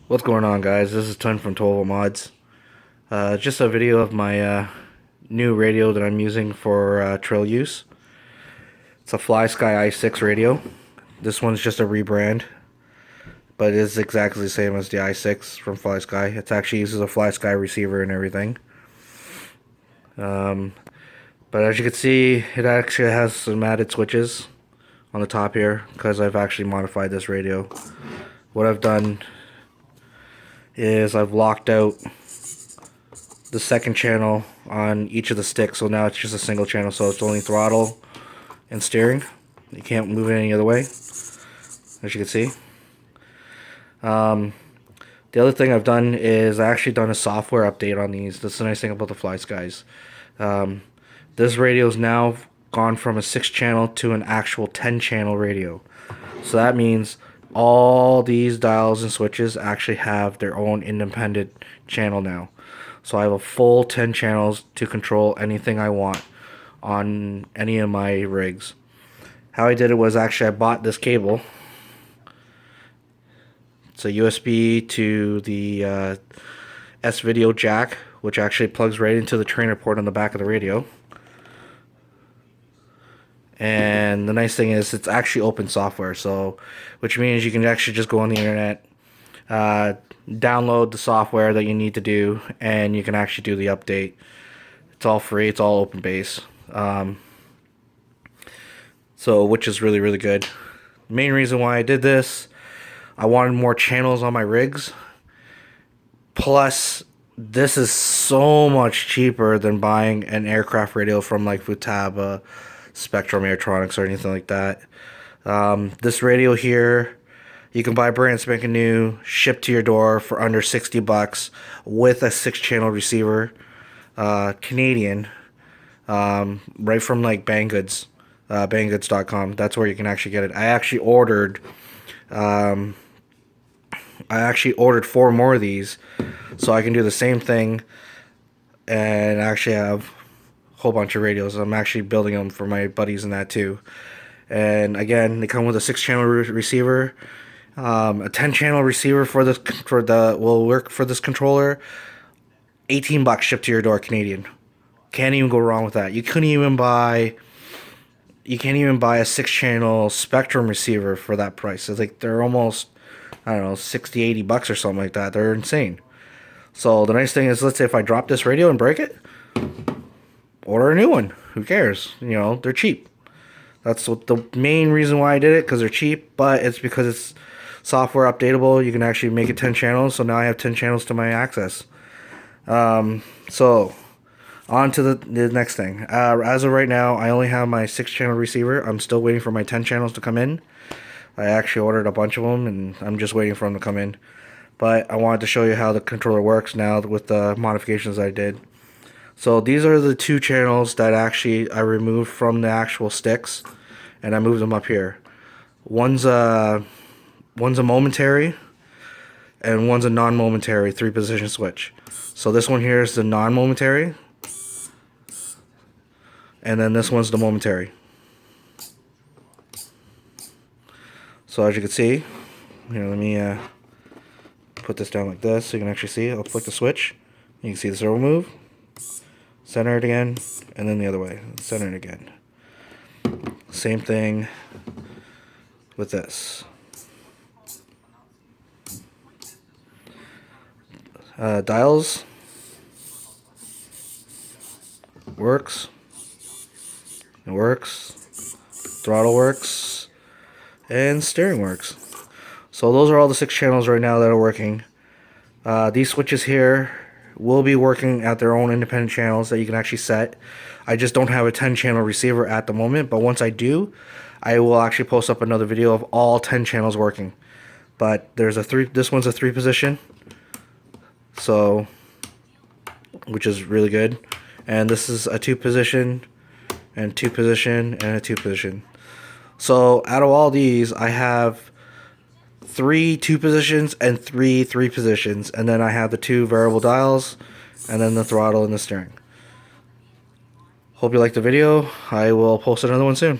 What's going on, guys? This is Tun from 12 Mods. Just a video of my new radio that I'm using for trail use. It's a flysky i6 radio. This one's just a rebrand, but it is exactly the same as the i6 from flysky. It actually uses a flysky receiver and everything. But as you can see, it actually has some added switches on the top here because I've actually modified this radio. What I've done is I've locked out the second channel on each of the sticks, so now it's just a single channel, so it's only throttle and steering. You can't move it any other way, as you can see. The other thing I've done is I actually done a software update on these. That's the nice thing about the flysky's. This radio is now gone from a 6-channel to an actual 10-channel radio. So that means all these dials and switches actually have their own independent channel now. So I have a full 10 channels to control anything I want on any of my rigs. How I did it was actually I bought this cable. It's a USB to the S-Video jack, which actually plugs right into the trainer port on the back of the radio. And the nice thing is it's actually open software, so which means you can actually just go on the internet, download the software that you need to do, and you can actually do the update. It's all free, it's all open base, so which is really good. The main reason why I did this, I wanted more channels on my rigs, plus this is so much cheaper than buying an aircraft radio from like Futaba, Spectrum Airtronics, or anything like that. This radio here, you can buy brand spanking new, shipped to your door for under $60 with a 6-channel receiver, Canadian, right from like Bangoods, Bangoods.com. That's where you can actually get it. I actually ordered 4 more of these, so I can do the same thing and actually have whole bunch of radios. I'm actually building them for my buddies and that too. And again, they come with a 6-channel receiver, a 10-channel receiver will work for this controller. $18 shipped to your door, Canadian. Can't even go wrong with that. You can't even buy a 6-channel Spectrum receiver for that price. It's like they're almost, I don't know, $60-$80 or something like that. They're insane. So the nice thing is, let's say if I drop this radio and break it, order a new one. Who cares? You know, they're cheap. That's what the main reason why I did it, because they're cheap, but it's because it's software updatable. You can actually make it 10 channels, so now I have 10 channels to my access. So on to the next thing. As of right now, I only have my 6-channel receiver. I'm still waiting for my 10 channels to come in. I actually ordered a bunch of them, and I'm just waiting for them to come in. But I wanted to show you how the controller works now with the modifications I did. So these are the 2 channels that actually I removed from the actual sticks, and I moved them up here. One's a momentary, and one's a non-momentary 3-position switch. So this one here is the non-momentary, and then this one's the momentary. So as you can see, here, let me put this down like this so you can actually see. I'll flick the switch. You can see the servo move. Center it again, and then the other way. Center it again. Same thing with this. Dials works. It works. Throttle works. And steering works. So those are all the 6 channels right now that are working. These switches here will be working at their own independent channels that you can actually set. I just don't have a 10-channel receiver at the moment, but once I do, I will actually post up another video of all 10 channels working. But there's this one's a 3-position, so which is really good. And this is a 2-position and 2-position and a 2-position. So out of all these, I have 3 2-positions and 3 3-positions, and then I have the 2 variable dials, and then the throttle and the steering. Hope you liked the video. I will post another one soon.